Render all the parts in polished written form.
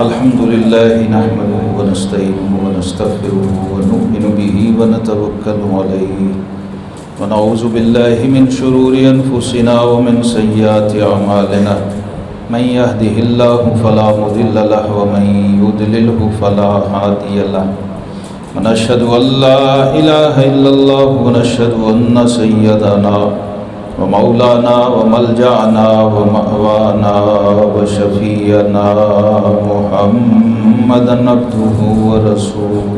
الحمد لله نحمده ونستعينه ونستغفره ونؤمن به ونتوكل عليه ونعوذ بالله من شرور أنفسنا ومن سيئات أعمالنا من يهده الله فلا مضل له ومن يضلله فلا هادي له ونشهد أن لا إله إلا الله ونشهد أن سيدنا ومولانا وملجأنا ومأوانا وشفيعنا محمدا عبده ورسوله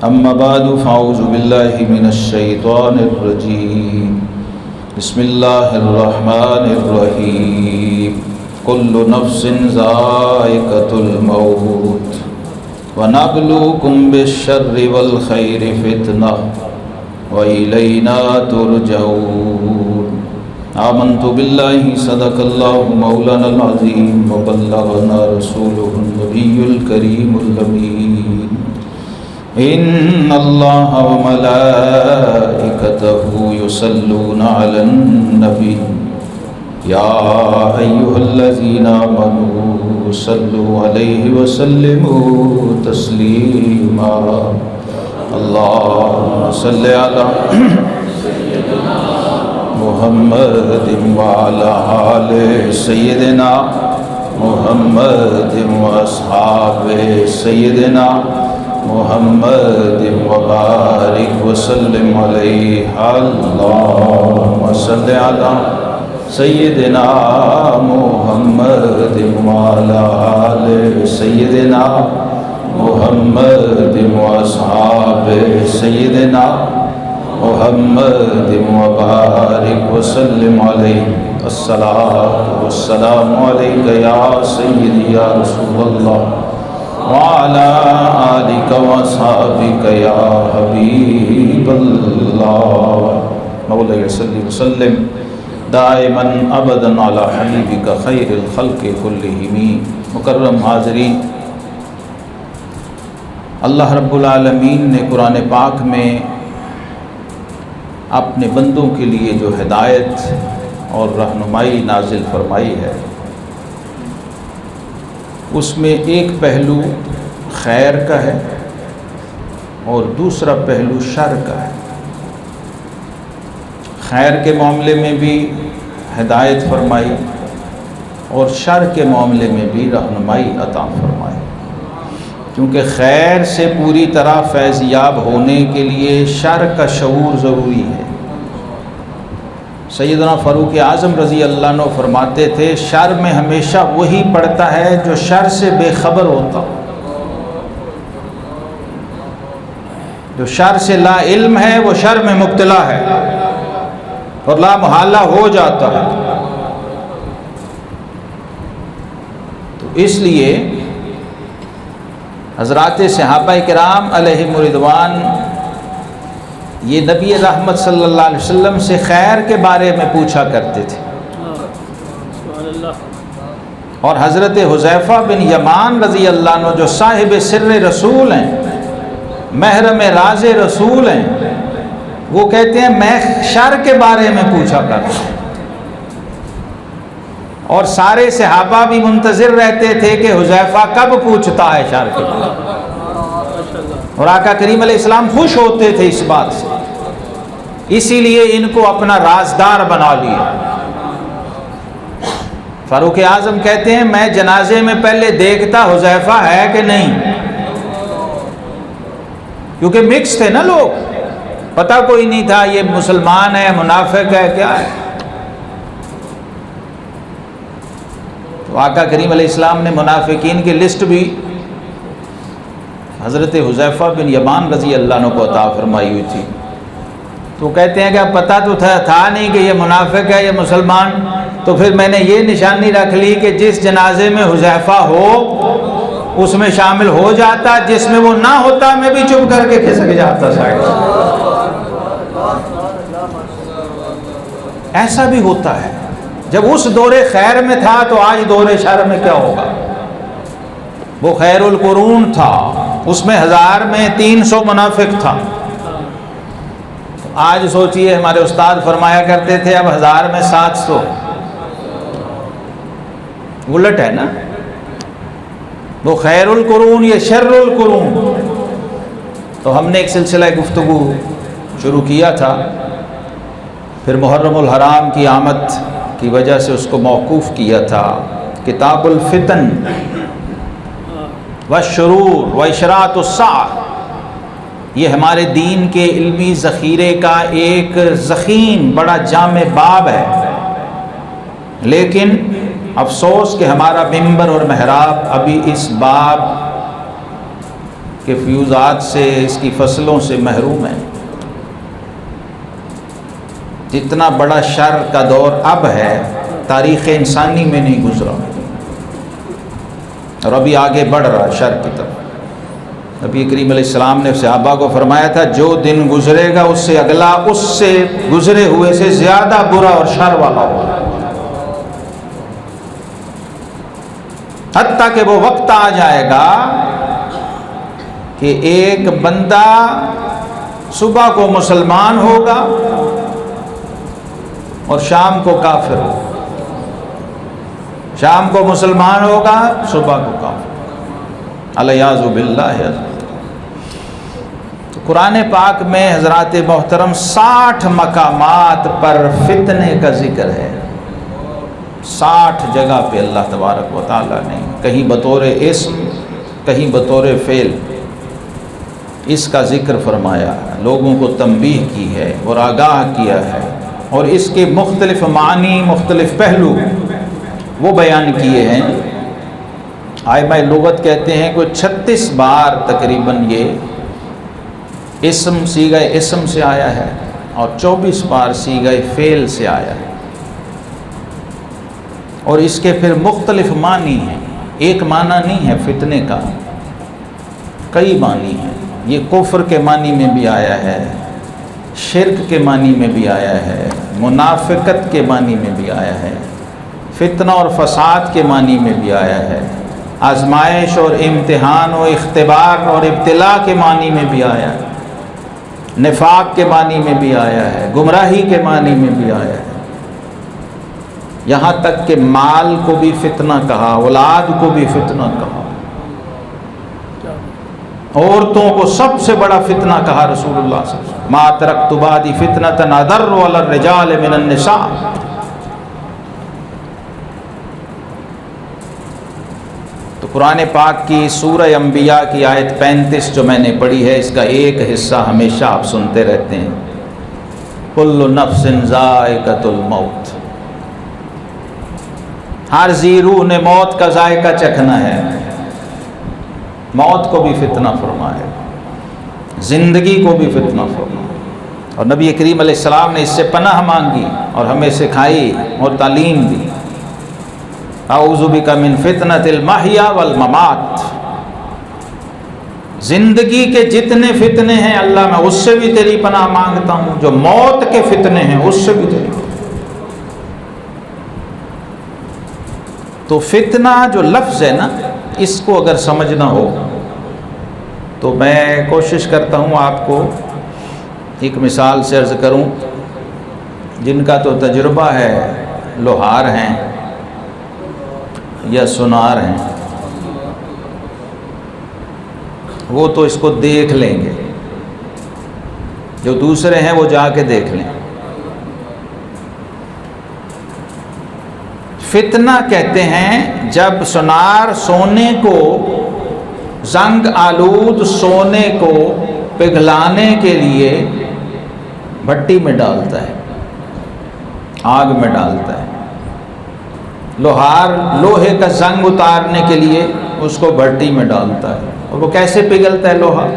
أما بعد فأعوذ بالله من الشيطان الرجيم بسم الله الرحمن الرحيم كل نفس ذائقة الموت ونبلوكم بالشر والخير فتنة وإلينا ترجعون آمنت بالله صدق الله مولانا العظيم وبلغنا رسوله النبي الكريم الأمين إن الله وملائكته يصلون على النبي يا أيها الذين آمنوا صلوا عليه وسلموا تسليما اللهم صل على محمد وعلى آل سيدنا محمد وأصحاب سيدنا محمد وبارك وسلم عليه اللهم صل على سيدنا محمد وعلى آل سيدنا محمد وأصحاب سيدنا محمد وبارك وسلم عليه الصلاة والسلام عليك يا سيدي يا رسول الله وعلى آلك وأصحابك يا حبيب الله مولاي صل وسلم دائما ابدا على حبيبك خير الخلق كلهم مکرم حاضرین، اللہ رب العالمین نے قرآن پاک میں اپنے بندوں کے لیے جو ہدایت اور رہنمائی نازل فرمائی ہے، اس میں ایک پہلو خیر کا ہے اور دوسرا پہلو شر کا ہے۔ خیر کے معاملے میں بھی ہدایت فرمائی اور شر کے معاملے میں بھی رہنمائی عطا فرمائی، کیونکہ خیر سے پوری طرح فیض یاب ہونے کے لیے شر کا شعور ضروری ہے۔ سیدنا فاروق اعظم رضی اللہ عنہ فرماتے تھے، شر میں ہمیشہ وہی پڑتا ہے جو شر سے بے خبر ہوتا، جو شر سے لا علم ہے وہ شر میں مبتلا ہے اور لا محالہ ہو جاتا ہے۔ تو اس لیے حضرات صحابہ کرام علیہم رضوان یہ نبی رحمت صلی اللہ علیہ وسلم سے خیر کے بارے میں پوچھا کرتے تھے، اور حضرت حذیفہ بن یمان رضی اللہ عنہ جو صاحب سر رسول ہیں، محرم راز رسول ہیں، وہ کہتے ہیں میں شر کے بارے میں پوچھا کرتا ہوں، اور سارے صحابہ بھی منتظر رہتے تھے کہ حذیفہ کب پوچھتا ہے شر کے بارے میں، اور آقا کریم علیہ السلام خوش ہوتے تھے اس بات سے، اسی لیے ان کو اپنا رازدار بنا لیا۔ فاروق اعظم کہتے ہیں میں جنازے میں پہلے دیکھتا حذیفہ ہے کہ نہیں، کیونکہ مکس تھے نا لوگ، پتہ کوئی نہیں تھا یہ مسلمان ہے منافق ہے کیا ہے۔ تو آقا کریم علیہ السلام نے منافقین کی لسٹ بھی حضرت حذیفہ بن یمان رضی اللہ عنہ کو عطا فرمائی ہوئی تھی، تو کہتے ہیں کہ اب پتہ تو تھا نہیں کہ یہ منافق ہے یہ مسلمان، تو پھر میں نے یہ نشانی رکھ لی کہ جس جنازے میں حذیفہ ہو اس میں شامل ہو جاتا، جس میں وہ نہ ہوتا میں بھی چپ کر کے کھسک جاتا سائڈ سے۔ ایسا بھی ہوتا ہے، جب اس دور خیر میں تھا تو آج دور شر میں کیا ہوگا۔ وہ خیر القرون تھا، اس میں 1000 میں 300 منافق تھا، آج سوچئے ہمارے استاد فرمایا کرتے تھے اب 1000 میں 700، الٹ ہے نا، وہ خیر القرون یا شر القرون. تو ہم نے ایک سلسلہ گفتگو شروع کیا تھا، پھر محرم الحرام کی آمد کی وجہ سے اس کو موقوف کیا تھا. کتاب الفتن والشرور واشراط الساعہ، یہ ہمارے دین کے علمی ذخیرے کا ایک ضخیم بڑا جامع باب ہے. لیکن افسوس کہ ہمارا ممبر اور محراب ابھی اس باب کے فیوزات سے، اس کی فصلوں سے محروم ہے. جتنا بڑا شر کا دور اب ہے تاریخ انسانی میں نہیں گزرا، اور ابھی آگے بڑھ رہا شر کی طرف. نبی کریم علیہ السلام نے صحابہ کو فرمایا تھا جو دن گزرے گا اس سے اگلا اس سے گزرے ہوئے سے زیادہ برا اور شر والا ہوگا، حتیٰ کہ وہ وقت آ جائے گا کہ ایک بندہ صبح کو مسلمان ہوگا اور شام کو کافر ہوگا، شام کو مسلمان ہوگا صبح کو کافر ہوگا، الیاذ باللہ. تو قرآن پاک میں حضرات محترم 60 مقامات پر فتنے کا ذکر ہے. 60 جگہ پہ اللہ تبارک و تعالیٰ نے کہیں بطور اسم کہیں بطور فعل اس کا ذکر فرمایا، لوگوں کو تنبیہ کی ہے اور آگاہ کیا ہے، اور اس کے مختلف معنی مختلف پہلو وہ بیان کیے ہیں. ائمہ لغت کہتے ہیں کوئی 36 بار تقریباً یہ اسم صیغہ اسم سے آیا ہے اور 24 بار صیغہ فعل سے آیا ہے، اور اس کے پھر مختلف معنی ہیں. ایک معنی نہیں ہے فتنے کا، کئی معنی ہیں. یہ کفر کے معنی میں بھی آیا ہے، شرک کے معنی میں بھی آیا ہے، منافقت کے معنی میں بھی آیا ہے، فتنہ اور فساد کے معنی میں بھی آیا ہے، آزمائش اور امتحان و اختبار اور ابتلاء کے معنی میں بھی آیا ہے، نفاق کے معنی میں بھی آیا ہے، گمراہی کے معنی میں بھی آیا ہے. یہاں تک کہ مال کو بھی فتنہ کہا، اولاد کو بھی فتنہ کہا، عورتوں کو سب سے بڑا فتنہ کہا رسول اللہ صلی اللہ علیہ وسلم، ما ترکت بعدی فتنة اضر علی الرجال من النساء. تو قرآن پاک کی سورہ انبیاء کی آیت 35 جو میں نے پڑھی ہے، اس کا ایک حصہ ہمیشہ آپ سنتے رہتے ہیں، کل نفس ذائقۃ الموت، ہر ذی روح نے موت کا ذائقہ چکھنا ہے. موت کو بھی فتنہ فرمایا، زندگی کو بھی فتنہ فرمایا، اور نبی کریم علیہ السلام نے اس سے پناہ مانگی اور ہمیں سکھائی اور تعلیم دی. اعوذ بک من فتنۃ المحیا والممات، زندگی کے جتنے فتنے ہیں اللہ میں اس سے بھی تیری پناہ مانگتا ہوں، جو موت کے فتنے ہیں اس سے بھی تیری. تو فتنہ جو لفظ ہے نا، اس کو اگر سمجھنا ہو تو میں کوشش کرتا ہوں آپ کو ایک مثال سے عرض کروں. جن کا تو تجربہ ہے، لوہار ہیں یا سونار ہیں، وہ تو اس کو دیکھ لیں گے، جو دوسرے ہیں وہ جا کے دیکھ لیں. فتنہ کہتے ہیں جب سونار سونے کو، زنگ آلود سونے کو پگھلانے کے لیے بھٹی میں ڈالتا ہے، آگ میں ڈالتا ہے. لوہار لوہے کا زنگ اتارنے کے لیے اس کو بھٹی میں ڈالتا ہے، اور وہ کیسے پگھلتا ہے لوہا؟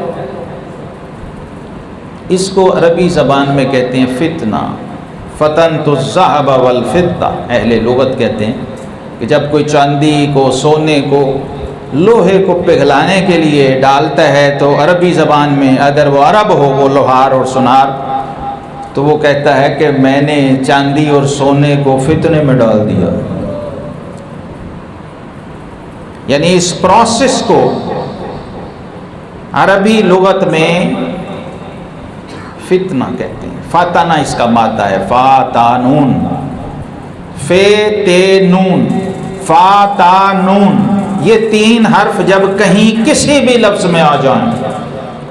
اس کو عربی زبان میں کہتے ہیں فتنہ. فتنت الذهب والفضة، اہل لغت کہتے ہیں کہ جب کوئی چاندی کو، سونے کو، لوہے کو پگھلانے کے لیے ڈالتا ہے تو عربی زبان میں اگر وہ عرب ہو، وہ لوہار اور سونار، تو وہ کہتا ہے کہ میں نے چاندی اور سونے کو فتنے میں ڈال دیا. یعنی اس پروسیس کو عربی لغت میں فتنہ کہتے ہیں. فتنہ اس کا مادہ ہے، فاتانون، فے تے نون، فا تا نون، یہ 3 حرف جب کہیں کسی بھی لفظ میں آ جائیں،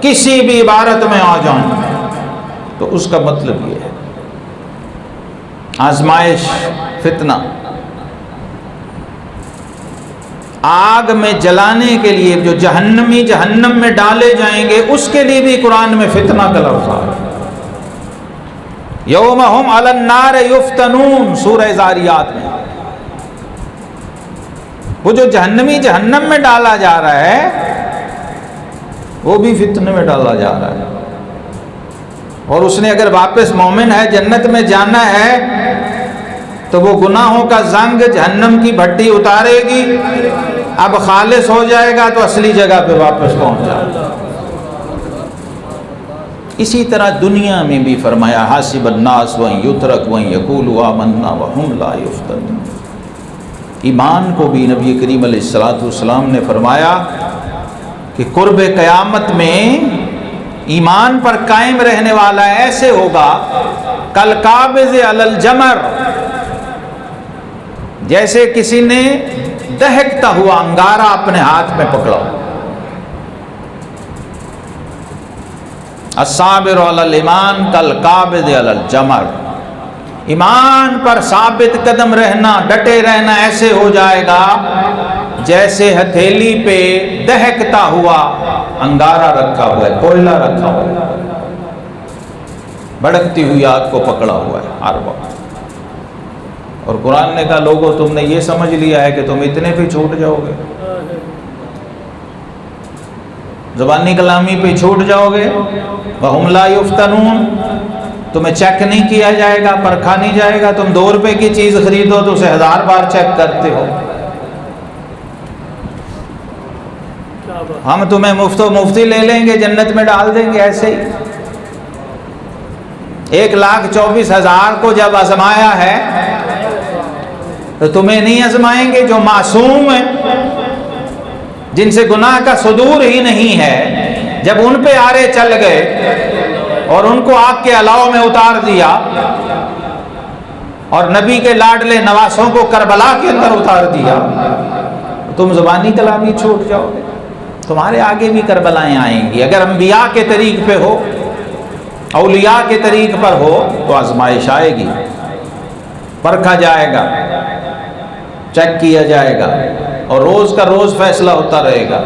کسی بھی عبارت میں آ جائیں، تو اس کا مطلب یہ ہے آزمائش، فتنہ۔ آگ میں جلانے کے لیے جو جہنمی جہنم میں ڈالے جائیں گے، اس کے لیے بھی قرآن میں فتنہ کا لفظ آ رہا ہے۔ یوم ہم علی النار یفتنون، سورہ ذاریات میں۔ وہ جو جہنمی جہنم میں ڈالا جا رہا ہے، وہ بھی فتنے میں ڈالا جا رہا ہے، اور اس نے اگر واپس مومن ہے جنت میں جانا ہے تو وہ گناہوں کا زنگ جہنم کی بھٹی اتارے گی، اب خالص ہو جائے گا تو اصلی جگہ پہ واپس پہنچ جائے گا۔ اسی طرح دنیا میں بھی فرمایا حاسب الناس وان یترک وان یقولوا آمنا وہم لا یفتنون۔ ایمان کو بھی نبی کریم علیہ السلام نے فرمایا کہ قرب قیامت میں ایمان پر قائم رہنے والا ایسے ہوگا کالقابض علی الجمر، جیسے کسی نے دہکتا ہوا انگارہ اپنے ہاتھ میں پکڑا۔ الصابر علی الایمان کالقابض علی الجمر، ایمان پر ثابت قدم رہنا، ڈٹے رہنا ایسے ہو جائے گا جیسے ہتھیلی پہ دہکتا ہوا انگارہ رکھا ہوا ہے، کوئلہ رکھا ہوا ہے، بھڑکتی ہوئی آگ کو پکڑا ہوا ہے ہر وقت۔ اور قرآن نے کہا لوگوں تم نے یہ سمجھ لیا ہے کہ تم اتنے پہ چھوٹ جاؤ گے، زبانی کلامی پہ چھوٹ جاؤ گے، وَهُمْ لَا يُفْتَنُونَ، تمہیں چیک نہیں کیا جائے گا، پرکھا نہیں جائے گا۔ تم 2 روپے کی چیز خریدو تو اسے 1000 بار چیک کرتے ہو۔ ہم تمہیں مفت و مفتی لے لیں گے، جنت میں ڈال دیں گے ایسے ہی۔ 1,24,000 کو جب آزمایا ہے تو تمہیں نہیں آزمائیں گے جو معصوم ہیں، جن سے گناہ کا صدور ہی نہیں ہے، جب ان پہ آرے چل گئے اور ان کو آگ کے الاؤ میں اتار دیا، اور نبی کے لاڈلے نواسوں کو کربلا کے اندر اتار دیا، تم زبانی کلامی چھوٹ جاؤ گے۔ تمہارے آگے بھی کربلائیں آئیں گی۔ اگر انبیاء کے طریق پہ ہو، اولیاء کے طریق پر ہو تو آزمائش آئے گی، پرکھا جائے گا، چیک کیا جائے گا، اور روز کا روز فیصلہ ہوتا رہے گا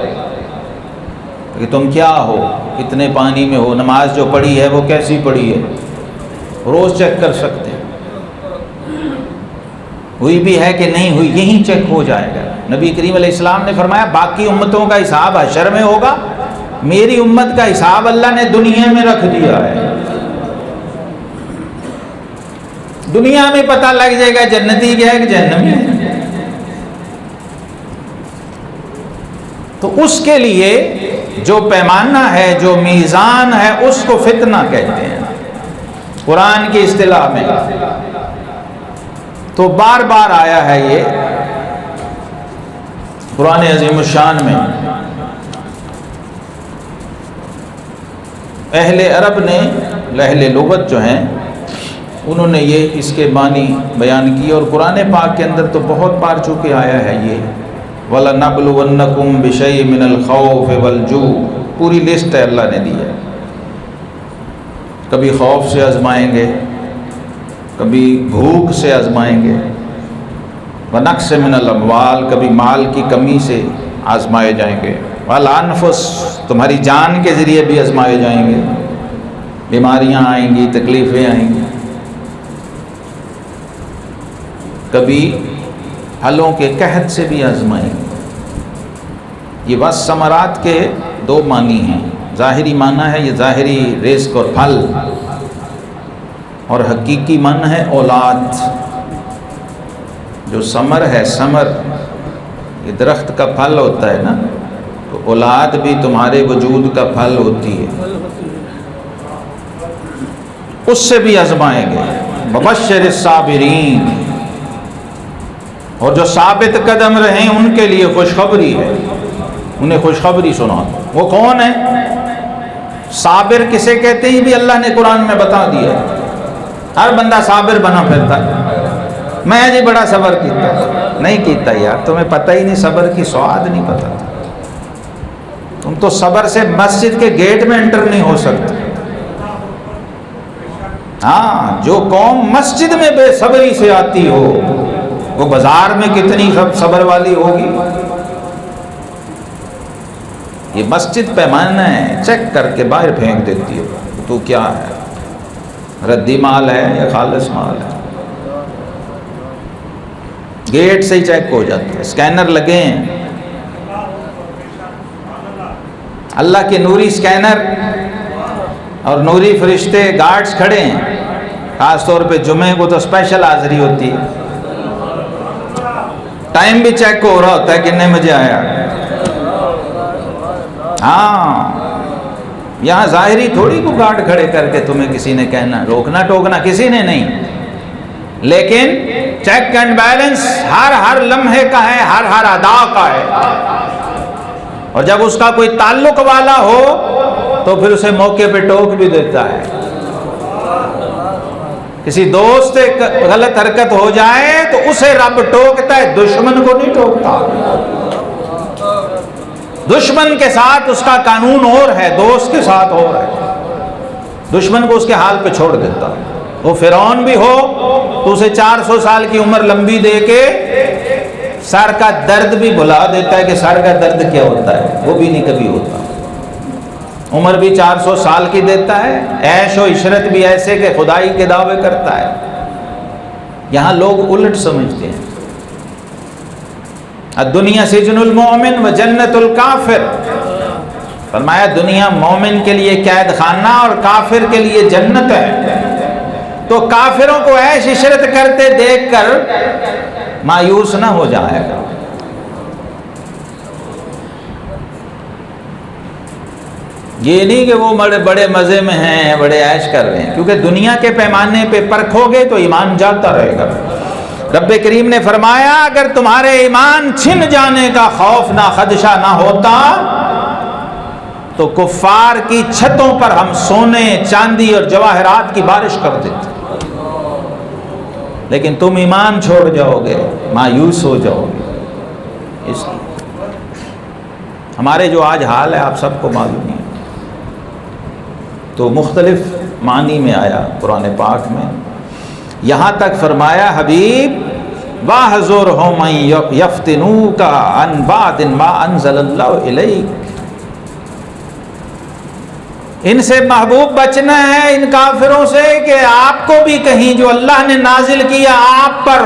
کہ تم کیا ہو، کتنے پانی میں ہو، نماز جو پڑھی ہے وہ کیسی پڑھی ہے، روز چیک کر سکتے ہیں، ہوئی بھی ہے کہ نہیں ہوئی، یہی چیک ہو جائے گا۔ نبی کریم علیہ السلام نے فرمایا باقی امتوں کا حساب حشر میں ہوگا، میری امت کا حساب اللہ نے دنیا میں رکھ دیا ہے۔ دنیا میں پتہ لگ جائے گا جنتی کیا ہے کہ جہنمی ہے۔ تو اس کے لیے جو پیمانہ ہے، جو میزان ہے، اس کو فتنہ کہتے ہیں قرآن کی اصطلاح میں۔ تو بار بار آیا ہے یہ قرآن عظیم الشان میں۔ اہل عرب نے، اہل لغت جو ہیں، انہوں نے یہ اس کے معنی بیان کیے، اور قرآن پاک کے اندر تو بہت بار چونکہ آیا ہے یہ وَلَنَبْلُوَنَّكُمْ بِشَيْءٍ مِّنَ الْخَوْفِ وَالْجُوعِ، پوری لسٹ ہے اللہ نے دی ہے۔ کبھی خوف سے آزمائیں گے، کبھی بھوک سے آزمائیں گے، وَنَقْصٍ مِّنَ الْأَمْوَالِ، کبھی مال کی کمی سے آزمائے جائیں گے، وَالْأَنفُسِ، تمہاری جان کے ذریعے بھی آزمائے جائیں گے، بیماریاں آئیں گی، تکلیفیں آئیں گی، کبھی پھلوں کے قحط سے بھی آزمائیں گے۔ یہ والثمرات کے 2 معنی ہیں، ظاہری معنی ہے یہ ظاہری رزق اور پھل، اور حقیقی معنی ہے اولاد۔ جو ثمر ہے، ثمر یہ درخت کا پھل ہوتا ہے نا، تو اولاد بھی تمہارے وجود کا پھل ہوتی ہے، اس سے بھی آزمائیں گے۔ وبشر الصابرین، اور جو ثابت قدم رہیں ان کے لیے خوشخبری ہے، انہیں خوشخبری سنا۔ وہ کون ہے؟ صابر کسے کہتے ہیں بھی اللہ نے قرآن میں بتا دیا ہے۔ ہر بندہ صابر بنا پھرتا ہے، میں جی بڑا صبر کیتا، نہیں کیتا یار، تمہیں پتہ ہی نہیں صبر کی سواد نہیں پتہ، تم تو صبر سے مسجد کے گیٹ میں انٹر نہیں ہو سکتے۔ ہاں، جو قوم مسجد میں بے صبری سے آتی ہو وہ بازار میں کتنی صبر والی ہوگی۔ یہ مسجد پیمانہ ہے، چیک کر کے باہر پھینک دیتی ہے، تو کیا ہے، ردی مال ہے یا خالص مال ہے، گیٹ سے ہی چیک ہو جاتا ہے، اسکینر لگے ہیں، اللہ کے نوری اسکینر اور نوری فرشتے گارڈز کھڑے ہیں، خاص طور پہ جمعے کو تو اسپیشل حاضری ہوتی ہے، ٹائم بھی چیک ہو رہا ہوتا ہے کتنے بجے آیا۔ ہاں، یہاں ظاہری تھوڑی کو گارڈ کھڑے کر کے تمہیں کسی نے کہنا، روکنا ٹوکنا کسی نے نہیں، لیکن چیک اینڈ بیلنس ہر لمحے کا ہے، ہر ادا کا ہے، اور جب اس کا کوئی تعلق والا ہو تو پھر اسے موقع پہ ٹوک بھی دیتا ہے۔ کسی دوست سے غلط حرکت ہو جائے تو اسے رب ٹوکتا ہے، دشمن کو نہیں ٹوکتا۔ دشمن کے ساتھ اس کا قانون اور ہے، دوست کے ساتھ اور ہے، دشمن کو اس کے حال پہ چھوڑ دیتا ہے۔ وہ فرعون بھی ہو تو اسے 400 سال کی عمر لمبی دے کے سر کا درد بھی بھلا دیتا ہے کہ سر کا درد کیا ہوتا ہے، وہ بھی نہیں کبھی ہوتا۔ عمر بھی 400 سال کی دیتا ہے، عیش و عشرت بھی ایسے کہ خدائی کے دعوے کرتا ہے۔ یہاں لوگ الٹ سمجھتے ہیں، الدنیا سجن المومن و جنت الکافر، فرمایا دنیا مومن کے لیے قید خانہ اور کافر کے لیے جنت ہے۔ تو کافروں کو عیش عشرت کرتے دیکھ کر مایوس نہ ہو جائے گا۔ یہ نہیں کہ وہ بڑے مزے میں ہیں، بڑے عیش کر رہے ہیں، کیونکہ دنیا کے پیمانے پہ پرکھو گے تو ایمان جاتا رہے گا۔ رب کریم نے فرمایا اگر تمہارے ایمان چھن جانے کا خوف نہ خدشہ نہ ہوتا تو کفار کی چھتوں پر ہم سونے چاندی اور جواہرات کی بارش کر دیتے، لیکن تم ایمان چھوڑ جاؤ گے، مایوس ہو جاؤ گے۔ اس لیے ہمارے جو آج حال ہے آپ سب کو معلوم ہے، تو مختلف معنی میں آیا قرآن پاک میں، یہاں تک فرمایا حبیب وَاحْذُرْهُمْ مَن يَفْتِنُوكَ عَن بَعْضِ مَا أَنزَلَ اللَّهُ إِلَيْكَ، ان سے محبوب بچنا ہے، ان کافروں سے، کہ آپ کو بھی کہیں جو اللہ نے نازل کیا آپ پر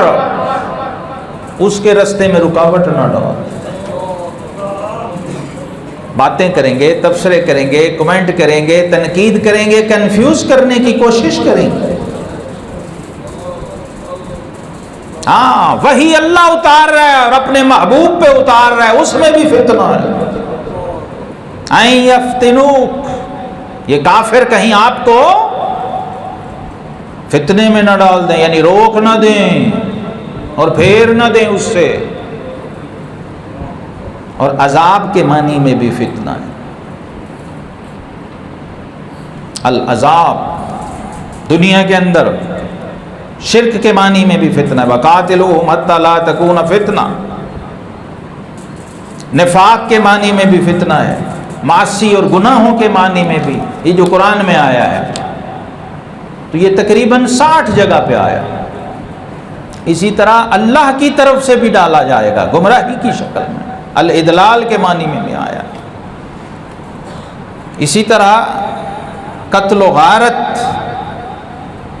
اس کے رستے میں رکاوٹ نہ ڈالو۔ باتیں کریں گے، تبصرے کریں گے، کمنٹ کریں گے، تنقید کریں گے، کنفیوز کرنے کی کوشش کریں گے۔ ہاں، وہی اللہ اتار رہا ہے اور اپنے محبوب پہ اتار رہا ہے، اس میں بھی فتنہ ہے۔ اَن یفتنوک، یہ کافر کہیں آپ کو فتنے میں نہ ڈال دیں، یعنی روک نہ دیں اور پھیر نہ دیں اس سے۔ اور عذاب کے معنی میں بھی فتنہ ہے، العذاب دنیا کے اندر، شرک کے معنی میں بھی فتنہ ہے، وَقَاتِلُوهُمْ حَتَّى لَا تَكُونَ فِتْنَةٌ، نفاق کے معنی میں بھی فتنہ ہے، معاصی اور گناہوں کے معنی میں بھی، یہ جو قرآن میں آیا ہے تو یہ تقریباً 60 جگہ پہ آیا۔ اسی طرح اللہ کی طرف سے بھی ڈالا جائے گا گمراہی کی شکل میں، الاضلال کے معنی میں بھی آیا۔ اسی طرح قتل و غارت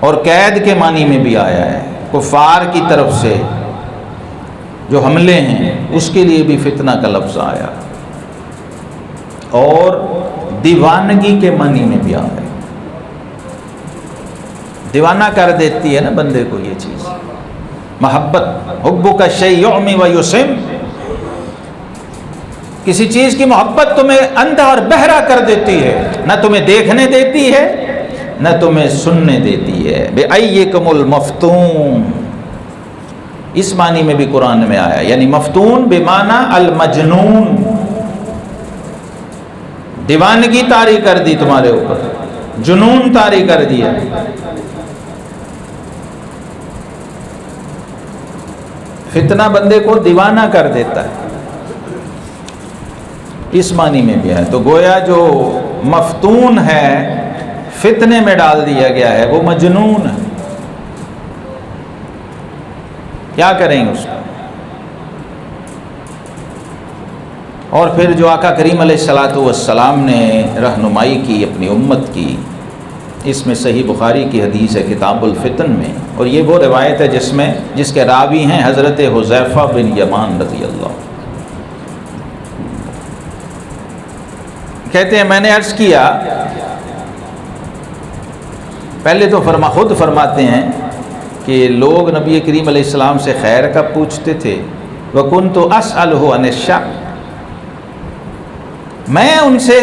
اور قید کے معنی میں بھی آیا ہے، کفار کی طرف سے جو حملے ہیں اس کے لیے بھی فتنہ کا لفظ آیا، اور دیوانگی کے معنی میں بھی آیا، دیوانہ کر دیتی ہے نا بندے کو یہ چیز، محبت، حبک الشیء یعمی و یسم، کسی چیز کی محبت تمہیں اندھا اور بہرا کر دیتی ہے، نہ تمہیں دیکھنے دیتی ہے نہ تمہیں سننے دیتی ہے۔ بِأَيِّكُمُ الْمَفْتُونُ، اس معنی میں بھی قرآن میں آیا، یعنی مفتون بمعنی المجنون، دیوانگی طاری کر دی تمہارے اوپر، جنون طاری کر دیا۔ فتنہ بندے کو دیوانہ کر دیتا ہے، اس معنی میں بھی ہے۔ تو گویا جو مفتون ہے، فتنے میں ڈال دیا گیا ہے، وہ مجنون ہے، کیا کریں گے اس کو؟ اور پھر جو آقا کریم علیہ الصلاۃ والسلام نے رہنمائی کی اپنی امت کی، اس میں صحیح بخاری کی حدیث ہے کتاب الفتن میں، اور یہ وہ روایت ہے جس کے راوی ہیں حضرت حذیفہ بن یمان رضی اللہ۔ کہتے ہیں میں نے عرض کیا، پہلے تو خود فرماتے ہیں کہ لوگ نبی کریم علیہ السلام سے خیر کا پوچھتے تھے، وَكُنْتُ أَسْأَلُهُ عَنِ الشَّرِّ، میں ان سے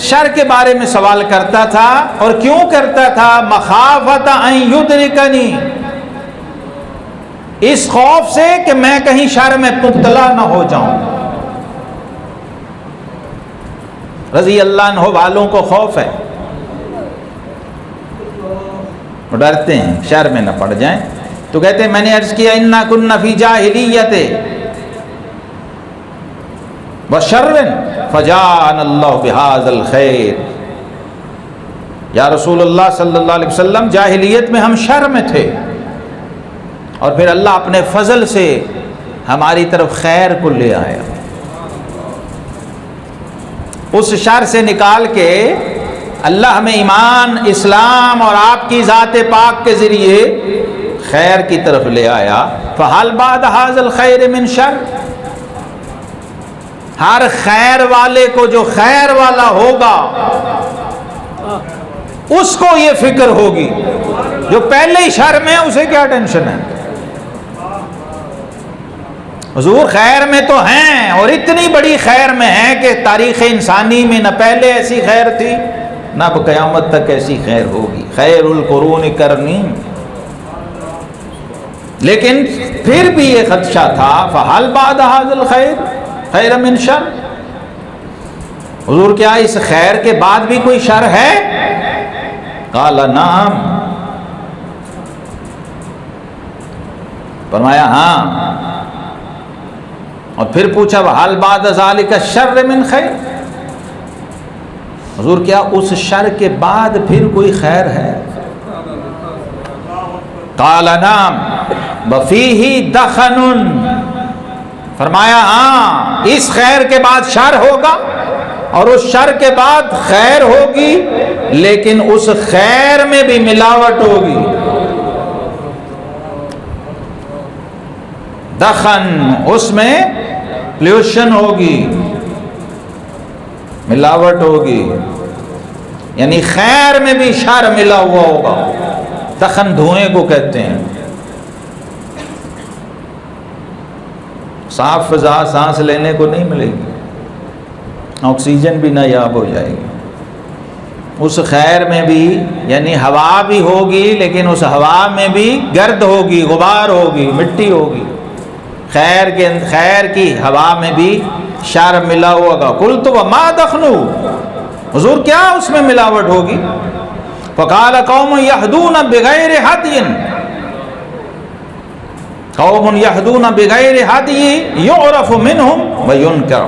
شر کے بارے میں سوال کرتا تھا، اور کیوں کرتا تھا؟ مخافۃ ان یدرکنی، اس خوف سے کہ میں کہیں شر میں مبتلا نہ ہو جاؤں۔ رضی اللہ عنہ والوں کو خوف ہے، وہ ڈرتے ہیں شر میں نہ پڑ جائیں۔ تو کہتے ہیں میں نے عرض کیا انا کنا فی جاہلیت وشر فجاءنا اللہ بہذا الخیر، یا رسول اللہ صلی اللہ علیہ وسلم جاہلیت میں ہم شر میں تھے، اور پھر اللہ اپنے فضل سے ہماری طرف خیر کو لے آیا، اس شر سے نکال کے اللہ ہمیں ایمان، اسلام اور آپ کی ذات پاک کے ذریعے خیر کی طرف لے آیا۔ فہل بعد ھذا الخیر من شر، ہر خیر والے کو جو خیر والا ہوگا اس کو یہ فکر ہوگی، جو پہلے ہی شر میں ہے اسے کیا ٹینشن ہے؟ حضور خیر میں تو ہیں، اور اتنی بڑی خیر میں ہیں کہ تاریخ انسانی میں نہ پہلے ایسی خیر تھی نہ قیامت تک ایسی خیر ہوگی، خیر القرون قرنی۔ لیکن پھر بھی یہ خدشہ تھا، فہل بعد ھذا الخیر خیر من شر، حضور کیا اس خیر کے بعد بھی کوئی شر ہے؟ قال نعم، فرمایا ہاں، اور پھر پوچھا وَهَلْ بَعْدَ ذَلِكَ الشَّرِّ مِنْ خَيْرٍ، حضور کیا اس شر کے بعد پھر کوئی خیر ہے؟ قال نعم وَفِيهِ دَخَنٌ، فرمایا ہاں اس خیر کے بعد شر ہوگا، اور اس شر کے بعد خیر ہوگی، لیکن اس خیر میں بھی ملاوٹ ہوگی۔ دخن، اس میں پلیوشن ہوگی، ملاوٹ ہوگی، یعنی خیر میں بھی شر ملا ہوا ہوگا۔ دخن دھوئیں کو کہتے ہیں، صاف فضا سانس لینے کو نہیں ملے گی، آکسیجن بھی نایاب ہو جائے گی۔ اس خیر میں بھی یعنی ہوا بھی ہوگی، لیکن اس ہوا میں بھی گرد ہوگی، غبار ہوگی، مٹی ہوگی۔ خیر کی ہوا میں بھی شر ملا ہوگا۔ قلت وما دخن، حضور کیا اس میں ملاوٹ ہوگی؟ فقال قوم یہدون بغیر ہدی، قوم یہدون بغیر ہدی یعرف منہم وینکر،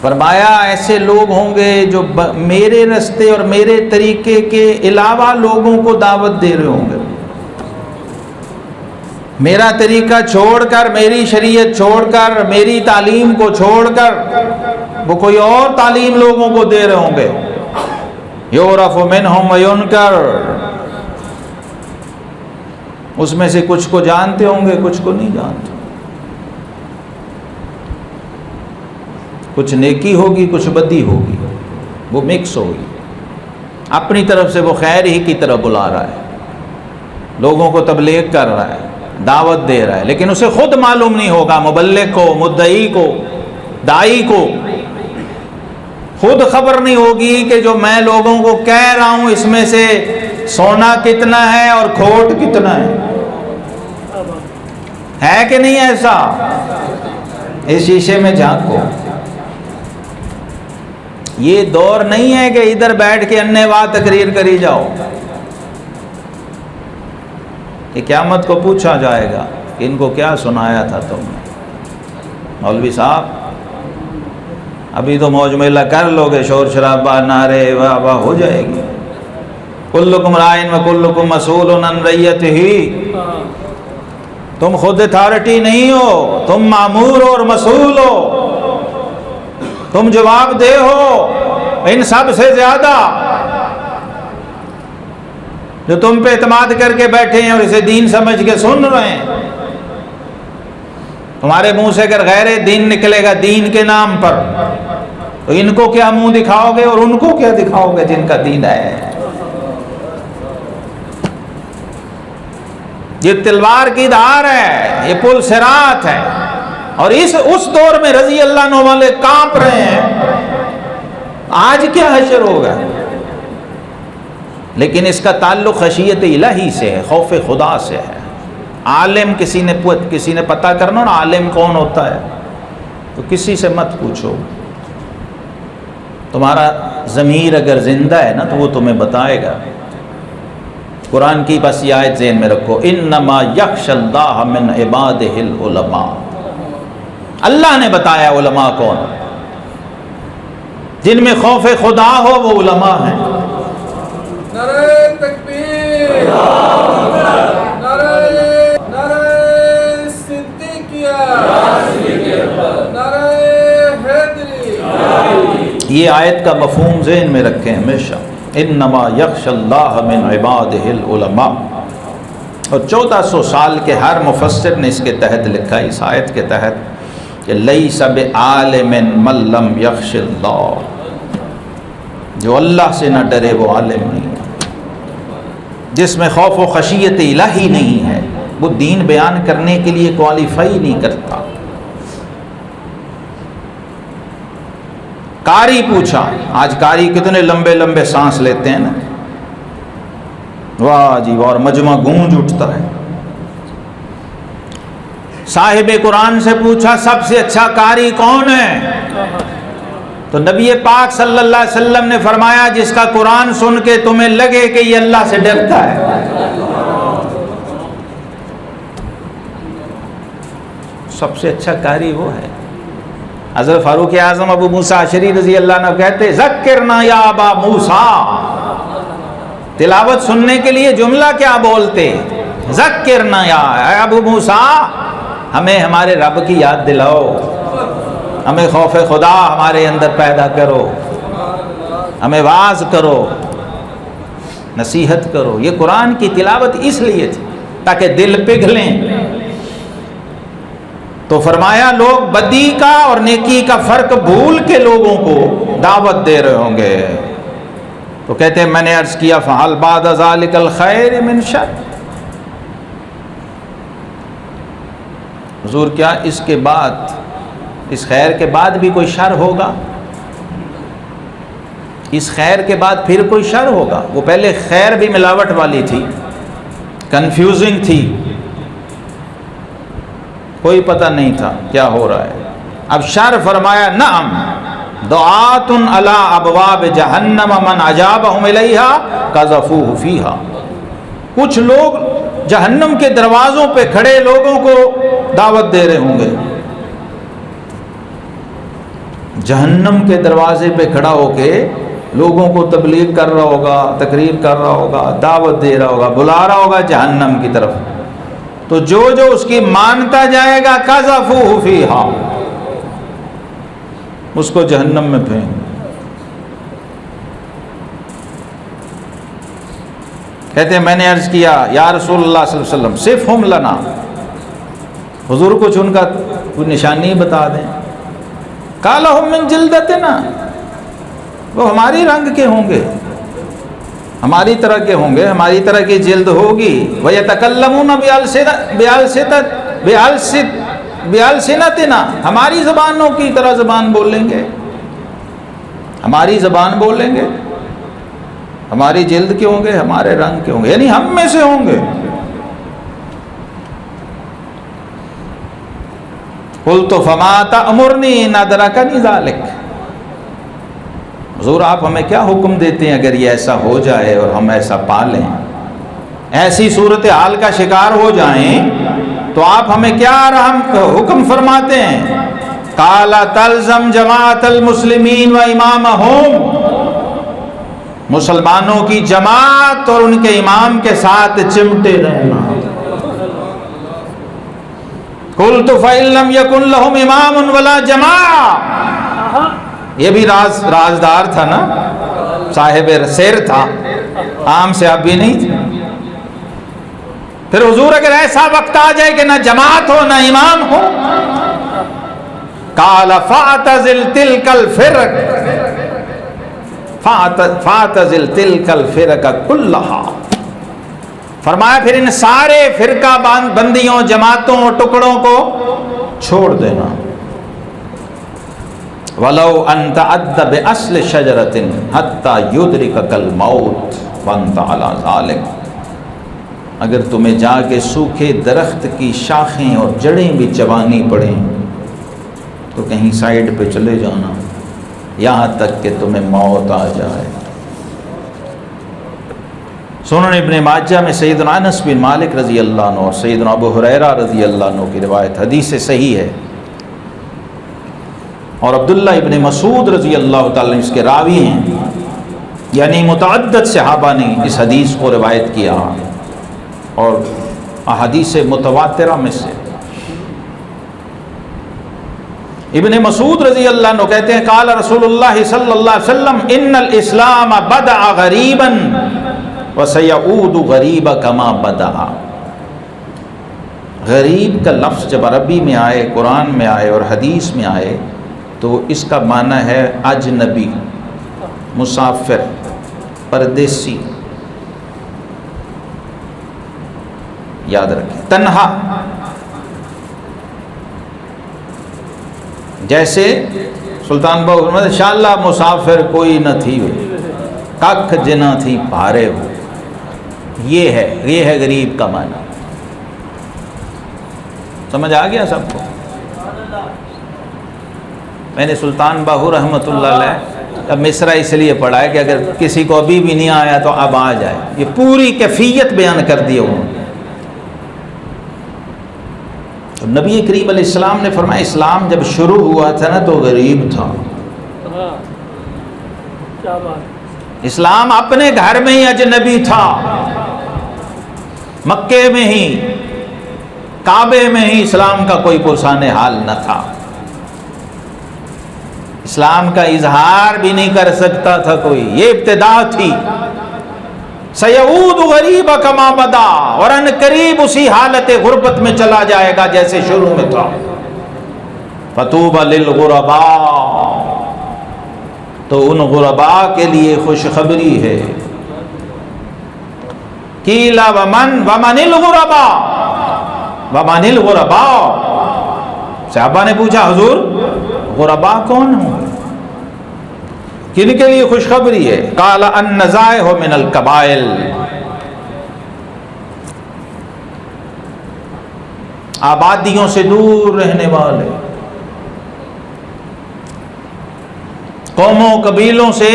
فرمایا ایسے لوگ ہوں گے جو میرے رستے اور میرے طریقے کے علاوہ لوگوں کو دعوت دے رہے ہوں گے، میرا طریقہ چھوڑ کر، میری شریعت چھوڑ کر، میری تعلیم کو چھوڑ کر وہ کوئی اور تعلیم لوگوں کو دے رہے ہوں گے۔ یعرف منہم وینکر، اس میں سے کچھ کو جانتے ہوں گے، کچھ کو نہیں جانتے، کچھ نیکی ہوگی، کچھ بدی ہوگی، وہ مکس ہوگی۔ اپنی طرف سے وہ خیر ہی کی طرف بلا رہا ہے، لوگوں کو تبلیغ کر رہا ہے، دعوت دے رہا ہے، لیکن اسے خود معلوم نہیں ہوگا، مبلغ کو، مدعی کو، داعی کو خود خبر نہیں ہوگی کہ جو میں لوگوں کو کہہ رہا ہوں اس میں سے سونا کتنا ہے اور کھوٹ کتنا ہے کہ نہیں ایسا؟ اس شیشے میں جھانکو۔ یہ دور نہیں ہے کہ ادھر بیٹھ کے اننے واہ تقریر کری جاؤ، کہ قیامت کو پوچھا جائے گا کہ ان کو کیا سنایا تھا تم نے. مولوی صاحب ابھی تو موج میلہ کر لو گے، شور شرابہ نعرے واہ واہ ہو جائے گی. کلکم رائن و کلکم مسئول عن رعیتہ، تم خود اتھارٹی نہیں ہو، تم مامور اور مسئول ہو، تم جواب دہ ہو ان سب سے زیادہ جو تم پہ اعتماد کر کے بیٹھے ہیں اور اسے دین سمجھ کے سن رہے ہیں. تمہارے منہ سے اگر غیر دین نکلے گا دین کے نام پر تو ان کو کیا منہ دکھاؤ گے اور ان کو کیا دکھاؤ گے جن کا دین ہے. یہ تلوار کی دھار ہے، یہ پل صراط ہے، اور اس دور میں رضی اللہ عنہ والے کانپ رہے ہیں. آج کیا حشر ہوگا؟ لیکن اس کا تعلق خشیت الہی سے ہے، خوف خدا سے ہے. عالم کسی نے پتہ کرنا نا عالم کون ہوتا ہے تو کسی سے مت پوچھو. تمہارا ضمیر اگر زندہ ہے نا تو وہ تمہیں بتائے گا. قرآن کی بس یہ آیت ذہن میں رکھو، انما یخشی اللہ من عبادہ العلماء. اللہ نے بتایا علماء کون، جن میں خوف خدا ہو وہ علماء ہیں. نعرہ تکبیر، نعرہ صدیقیہ، نعرہ حیدری. یہ آیت کا مفہوم ذہن میں رکھیں ہمیشہ، انما یخشی اللہ من عبادہ العلماء. اور 1400 سال کے ہر مفسر نے اس کے تحت لکھا، اس آیت کے تحت، کہ لیس بعالم من لم یخش اللہ. جو اللہ سے نہ ڈرے وہ عالم نہیں. جس میں خوف و خشیت الہی نہیں ہے وہ دین بیان کرنے کے لیے کوالیفائی نہیں کرتا. قاری پوچھا، آج قاری کتنے لمبے لمبے سانس لیتے ہیں نا، واہ جی واہ، اور مجمع گونج اٹھتا ہے. صاحب قرآن سے پوچھا سب سے اچھا قاری کون ہے، تو نبی پاک صلی اللہ علیہ وسلم نے فرمایا جس کا قرآن سن کے تمہیں لگے کہ یہ اللہ سے ڈرتا ہے. سب سے اچھا قاری وہ ہے. حضرت فاروق اعظم ابو موسیٰ اشعری رضی اللہ عنہ کہتے ذکرنا یا ابا موسیٰ. تلاوت سننے کے لیے جملہ کیا بولتے، ذکرنا یا ابو موسیٰ، ہمیں ہمارے رب کی یاد دلاؤ، ہمیں خوف خدا ہمارے اندر پیدا کرو، ہمیں واعظ کرو، نصیحت کرو. یہ قرآن کی تلاوت اس لیے تھی تاکہ دل پگھلیں. تو فرمایا لوگ بدی کا اور نیکی کا فرق بھول کے لوگوں کو دعوت دے رہے ہوں گے. تو کہتے ہیں میں نے عرض کیا فَهَلْ بَعْدَ ذَلِكَ الْخَيْرِ مِنْ شَرٍ. حضور کیا اس کے بعد، اس خیر کے بعد بھی کوئی شر ہوگا؟ اس خیر کے بعد پھر کوئی شر ہوگا؟ وہ پہلے خیر بھی ملاوٹ والی تھی، کنفیوزنگ تھی، کوئی پتہ نہیں تھا کیا ہو رہا ہے. اب شر فرمایا نعم دعات علی ابواب جہنم من اجابہم الیہا قذفوہ فیہا. کچھ لوگ جہنم کے دروازوں پہ کھڑے لوگوں کو دعوت دے رہے ہوں گے. جہنم کے دروازے پہ کھڑا ہو کے لوگوں کو تبلیغ کر رہا ہوگا، تقریر کر رہا ہوگا، دعوت دے رہا ہوگا، بلا رہا ہوگا جہنم کی طرف. تو جو اس کی مانتا جائے گا قذفوہ فیہا، اس کو جہنم میں پھینک. کہتے ہیں میں نے عرض کیا یا رسول اللہ صلی اللہ علیہ وسلم صفہم لنا، حضور کچھ ان کا کوئی نشانی بتا دیں. قال ہم من جلدتنا، وہ ہماری رنگ کے ہوں گے، ہماری طرح کے ہوں گے، ہماری طرح کی جلد ہوگی. وَيَتَكَلَّمُونَ بِأَلْسِنَتِنَا، ہماری زبانوں کی طرح زبان بولیں گے، ہماری زبان بولیں گے، ہماری جلد کے ہوں گے، ہمارے رنگ کے ہوں گے، یعنی ہم میں سے ہوں گے. قُلْتُ فَمَا تَأْمُرْنِي إِنْ أَدْرَكَنِي ذَلِكَ. حضور آپ ہمیں کیا حکم دیتے ہیں اگر یہ ایسا ہو جائے اور ہم ایسا پالیں، ایسی صورتحال کا شکار ہو جائیں تو آپ ہمیں کیا حکم فرماتے ہیں؟ قال تلزم جماعت المسلمین و امامہم، مسلمانوں کی جماعت اور ان کے امام کے ساتھ چمٹے رہنا۔ قلت فإن لم يكن لهم امام ولا جماعہ، یہ بھی رازدار تھا نا، صاحب سیر تھا، عام سے اب بھی نہیں تھا۔ پھر حضور اگر ایسا وقت آ جائے کہ نہ جماعت ہو نہ امام ہو، قال فاعتزل تلک الفرق، فاعتزل تلک الفرق کلھا، فرمایا پھر ان سارے فرقہ بندیوں، جماعتوں اور ٹکڑوں کو چھوڑ دینا۔ وَلَوْ أَن تَعَدَّ بِأَصْلِ شَجَرَةٍ حَتَّى يُدْرِكَكَ الْمَوْتُ وَأَنْتَ عَلَى ذَلِكَ، اگر تمہیں جا کے سوکھے درخت کی شاخیں اور جڑیں بھی چبانی پڑیں تو کہیں سائیڈ پہ چلے جانا یہاں تک کہ تمہیں موت آ جائے۔ سنن ابن ماجہ میں سیدنا انس بن مالک رضی اللہ عنہ اور سیدنا ابو ہریرہ رضی اللہ عنہ کی روایت حدیث سے صحیح ہے، اور عبداللہ ابن مسعود رضی اللہ تعالیٰ اس کے راوی ہیں، یعنی متعدد صحابہ نے اس حدیث کو روایت کیا، اور احادیث متواترہ میں سے ابن مسعود رضی اللہ عنہ کہتے ہیں قال رسول اللہ صلی اللہ علیہ وسلم ان الاسلام بدأ غریبا وسيعود غریبا کما بدأ۔ غریب کا لفظ جب عربی میں آئے، قرآن میں آئے اور حدیث میں آئے تو اس کا معنی ہے اجنبی، مسافر، پردیسی، یاد رکھیں، تنہا۔ جیسے سلطان بہو انشاءاللہ مسافر کوئی نہ تھی ککھ جنا تھی بھارے ہو، یہ ہے غریب کا معنی۔ سمجھ آ گیا سب کو؟ میں نے سلطان باہو رحمۃ اللہ علیہ اب مصرع اس لیے پڑھا ہے کہ اگر کسی کو ابھی بھی نہیں آیا تو اب آ جائے، یہ پوری کیفیت بیان کر دی انہوں نے۔ نبی کریم علیہ السلام نے فرمایا اسلام جب شروع ہوا تھا نا تو غریب تھا، اسلام اپنے گھر میں ہی اجنبی تھا، مکے میں ہی، کعبے میں ہی اسلام کا کوئی پرسان حال نہ تھا، اسلام کا اظہار بھی نہیں کر سکتا تھا کوئی، یہ ابتدا تھی۔ سیعود غریب کما بدا، اور ان قریب اسی حالت غربت میں چلا جائے گا جیسے شروع میں تھا۔ فطوبى للغرباء، تو ان غرباء کے لیے خوشخبری ہے۔ قیل ومن الغرباء، ومن الغرباء، صحابہ نے پوچھا حضور غرباء کون ہوں، کن کے لیے خوشخبری ہے؟ قال النزائح من القبائل، آبادیوں سے دور رہنے والے، قوموں قبیلوں سے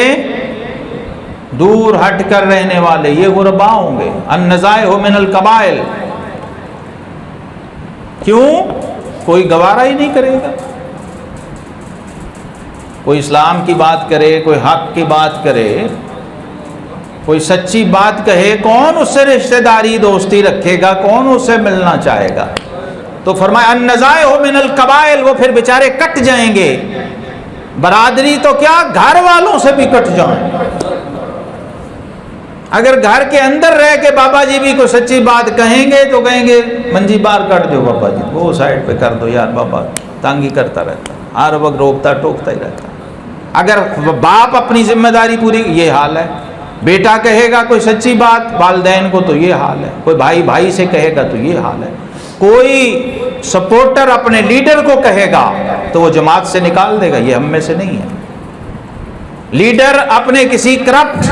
دور ہٹ کر رہنے والے، یہ غرباء ہوں گے۔ النزائح من القبائل، کیوں؟ کوئی گوارا ہی نہیں کرے گا، کوئی اسلام کی بات کرے، کوئی حق کی بات کرے، کوئی سچی بات کہے، کون اس سے رشتہ داری دوستی رکھے گا، کون اس سے ملنا چاہے گا؟ تو فرمایا النزائح من القبائل، وہ پھر بیچارے کٹ جائیں گے، برادری تو کیا گھر والوں سے بھی کٹ جائیں۔ اگر گھر کے اندر رہ کے بابا جی بھی کوئی سچی بات کہیں گے تو کہیں گے منجی باہر کٹ دو بابا جی، وہ سائڈ پہ کر دو یار، بابا تانگی کرتا رہتا، ہر وقت روکتا ٹوکتا ہی رہتا۔ اگر باپ اپنی ذمہ داری پوری، یہ حال ہے، بیٹا کہے گا کوئی سچی بات والدین کو تو یہ حال ہے، کوئی بھائی بھائی سے کہے گا تو یہ حال ہے، کوئی سپورٹر اپنے لیڈر کو کہے گا تو وہ جماعت سے نکال دے گا، یہ ہم میں سے نہیں ہے۔ لیڈر اپنے کسی کرپٹ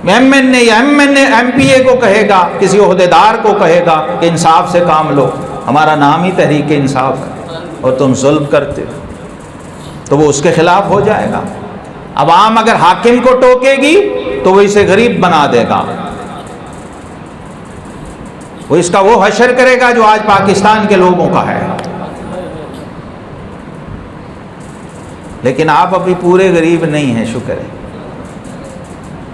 ایم این اے یا ایم پی اے کو کہے گا، کسی عہدیدار کو کہے گا کہ انصاف سے کام لو، ہمارا نام ہی تحریک انصاف ہے اور تم ظلم کرتے ہو، تو وہ اس کے خلاف ہو جائے گا۔ عوام اگر حاکم کو ٹوکے گی تو وہ اسے غریب بنا دے گا، وہ اس کا وہ حشر کرے گا جو آج پاکستان کے لوگوں کا ہے. لیکن آپ ابھی پورے غریب نہیں ہیں، شکر ہے،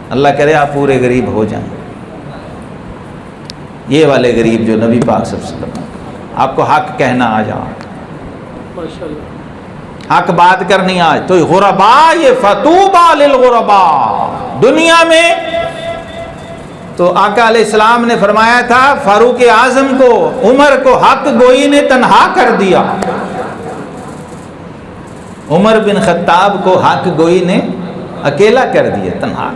اللہ کرے آپ پورے غریب ہو جائیں. یہ والے غریب جو نبی پاک صلی اللہ علیہ وسلم آپ کو حق کہنا آ جائے، حق بات کرنی آج. تو غربا، یہ فتوبہ للغربا. دنیا میں تو آقا علیہ السلام نے فرمایا تھا فاروق اعظم کو، عمر کو حق گوئی نے تنہا کر دیا. عمر بن خطاب کو حق گوئی نے اکیلا کر دیا، تنہا،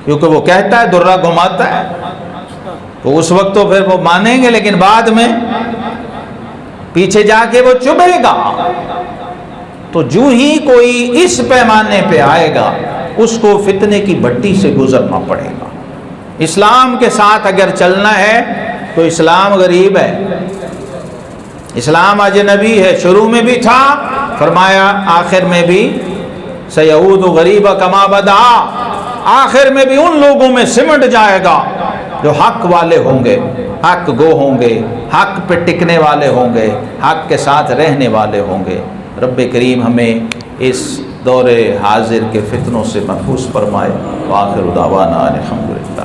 کیونکہ وہ کہتا ہے، درہ گھماتا ہے. تو اس وقت تو پھر وہ مانیں گے، لیکن بعد میں پیچھے جا کے وہ چبھے گا. تو جو ہی کوئی اس پیمانے پہ آئے گا اس کو فتنے کی بھٹی سے گزرنا پڑے گا. اسلام کے ساتھ اگر چلنا ہے تو اسلام غریب ہے، اسلام اجنبی ہے. شروع میں بھی تھا، فرمایا آخر میں بھی سیعود غریب کما بدا، آخر میں بھی ان لوگوں میں سمٹ جائے گا جو حق والے ہوں گے، حق گو ہوں گے، حق پہ ٹکنے والے ہوں گے، حق کے ساتھ رہنے والے ہوں گے. رب کریم ہمیں اس دور حاضر کے فتنوں سے محفوظ فرمائے. وآخر دعوانا الحمدللہ.